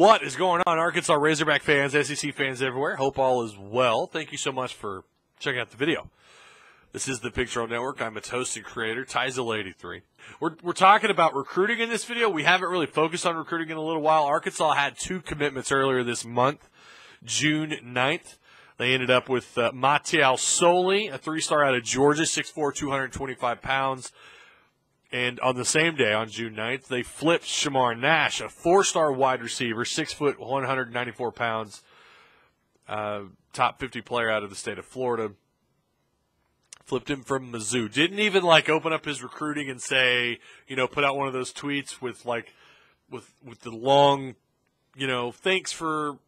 What is going on, Arkansas Razorback fans, SEC fans everywhere? Hope all is well. Thank you so much for checking out the video. This is the Picture Network. I'm its host and creator, Tyzel83. We're talking about recruiting in this video. We haven't really focused on recruiting in a little while. Arkansas had 2 commitments earlier this month, June 9th. They ended up with Matial Soli, a 3-star out of Georgia, 6'4", 225 pounds. And on the same day, on June 9th, they flipped Shamar Nash, a 4-star wide receiver, 6 foot, 194 pounds, top 50 player out of the state of Florida. Flipped him from Mizzou. Didn't even open up his recruiting and say, put out one of those tweets with with the long, thanks for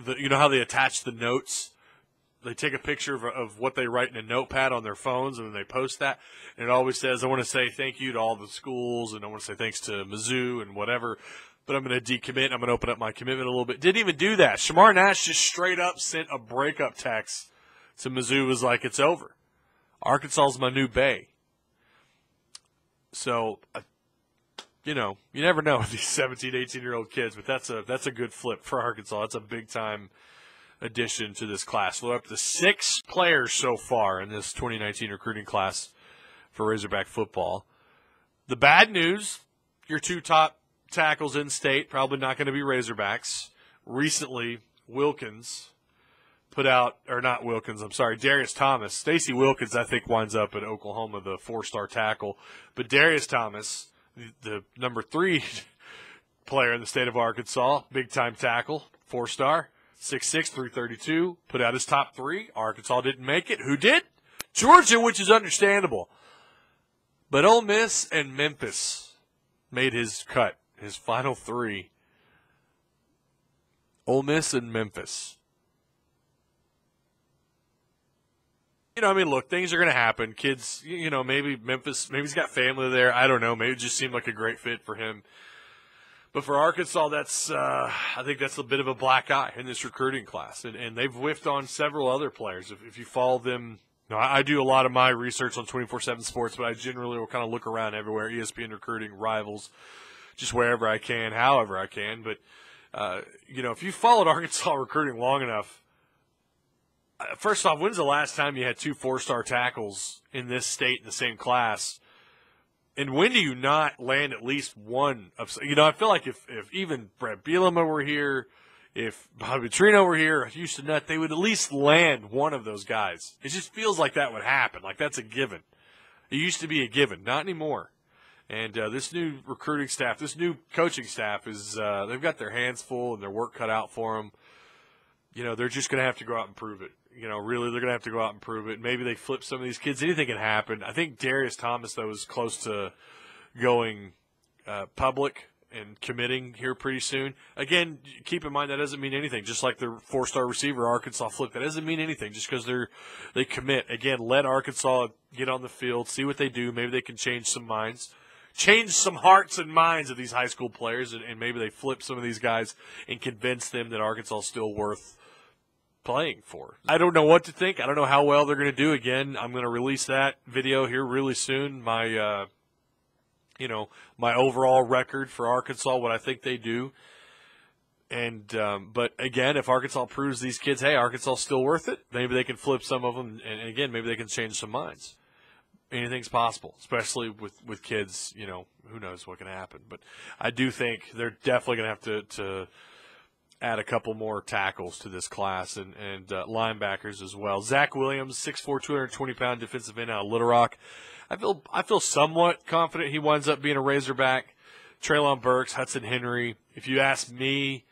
the, how they attach the notes. They take a picture of what they write in a notepad on their phones, and then they post that. And it always says, I want to say thank you to all the schools, and I want to say thanks to Mizzou and whatever, but I'm going to decommit. I'm going to open up my commitment a little bit. Didn't even do that. Shamar Nash just straight up sent a breakup text to Mizzou. Was like, it's over. Arkansas's my new bay. So, you never know with these 17, 18-year-old kids, but that's a good flip for Arkansas. That's a big-time addition to this class. We're up to 6 players so far in this 2019 recruiting class for Razorback football. The bad news, your 2 top tackles in state, probably not going to be Razorbacks. Recently, Darius Thomas. Stacey Wilkins, I think, winds up at Oklahoma, the 4-star tackle. But Darius Thomas, the number 3 player in the state of Arkansas, big-time tackle, 4-star, 6'6", 332, put out his top 3. Arkansas didn't make it. Who did? Georgia, which is understandable. But Ole Miss and Memphis made his cut, his final 3. Ole Miss and Memphis. Look, things are going to happen. Kids, maybe Memphis, maybe he's got family there. I don't know. Maybe it just seemed like a great fit for him. But for Arkansas, I think that's a bit of a black eye in this recruiting class. And they've whiffed on several other players. If you follow them, I do a lot of my research on 24/7 Sports, but I generally will kind of look around everywhere, ESPN recruiting, Rivals, just wherever I can, however I can. But, if you followed Arkansas recruiting long enough, first off, when's the last time you had 2 4-star tackles in this state in the same class? And when do you not land at least one of, I feel like if even Brett Bielema were here, if Bobby Petrino were here, Houston Nutt, they would at least land one of those guys. It just feels like that would happen. Like that's a given. It used to be a given. Not anymore. And this new recruiting staff, this new coaching staff is, they've got their hands full and their work cut out for them. They're just going to have to go out and prove it. Really, they're going to have to go out and prove it. Maybe they flip some of these kids. Anything can happen. I think Darius Thomas, though, is close to going public and committing here pretty soon. Again, keep in mind that doesn't mean anything. Just like the 4-star receiver Arkansas flipped, that doesn't mean anything just because they commit. Again, let Arkansas get on the field, see what they do. Maybe they can change some minds. Change some hearts and minds of these high school players, and maybe they flip some of these guys and convince them that Arkansas is still worth playing for. I don't know what to think. I don't know how well they're going to do. Again, I'm going to release that video here really soon. My, my overall record for Arkansas, what I think they do. And, but again, if Arkansas proves these kids, hey, Arkansas is still worth it, maybe they can flip some of them. And again, maybe they can change some minds. Anything's possible, especially with kids, who knows what can happen. But I do think they're definitely going to have to add a couple more tackles to this class and linebackers as well. Zach Williams, 6'4", 220-pound defensive end out of Little Rock. I feel somewhat confident he winds up being a Razorback. Treylon Burks, Hudson Henry. If you ask me,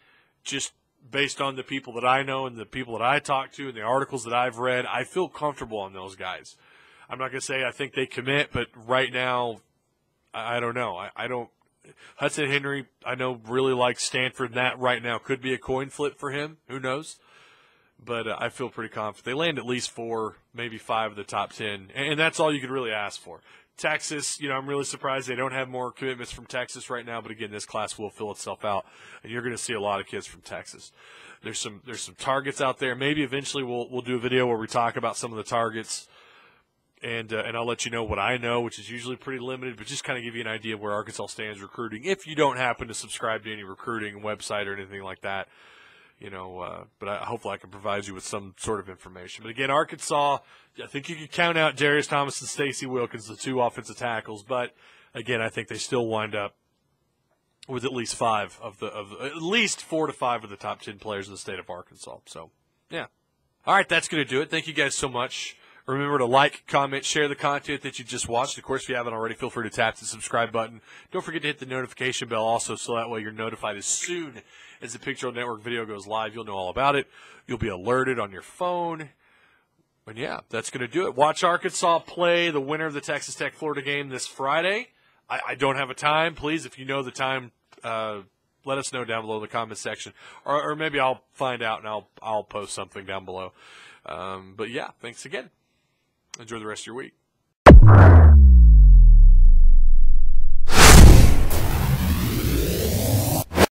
just based on the people that I know and the people that I talk to and the articles that I've read, I feel comfortable on those guys. I'm not going to say I think they commit, but right now, I don't know. I don't. Hudson Henry, I know, really likes Stanford. That right now could be a coin flip for him. Who knows? But I feel pretty confident. They land at least 4, maybe 5 of the top 10, and that's all you could really ask for. Texas, I'm really surprised they don't have more commitments from Texas right now. But again, this class will fill itself out, and you're going to see a lot of kids from Texas. There's some targets out there. Maybe eventually we'll do a video where we talk about some of the targets And I'll let you know what I know, which is usually pretty limited, but just kind of give you an idea of where Arkansas stands recruiting. If you don't happen to subscribe to any recruiting website or anything like that, but hopefully I can provide you with some sort of information. But again, Arkansas, I think you can count out Darius Thomas and Stacey Wilkins, the 2 offensive tackles. But again, I think they still wind up with at least 5 at least 4 to 5 of the top 10 players in the state of Arkansas. So, yeah. All right, that's going to do it. Thank you guys so much. Remember to like, comment, share the content that you just watched. Of course, if you haven't already, feel free to tap the subscribe button. Don't forget to hit the notification bell also, so that way you're notified as soon as the Picture Network video goes live. You'll know all about it. You'll be alerted on your phone. And, yeah, that's going to do it. Watch Arkansas play the winner of the Texas Tech-Florida game this Friday. I don't have a time. Please, if you know the time, let us know down below in the comment section. Or maybe I'll find out and I'll post something down below. But, yeah, thanks again. Enjoy the rest of your week.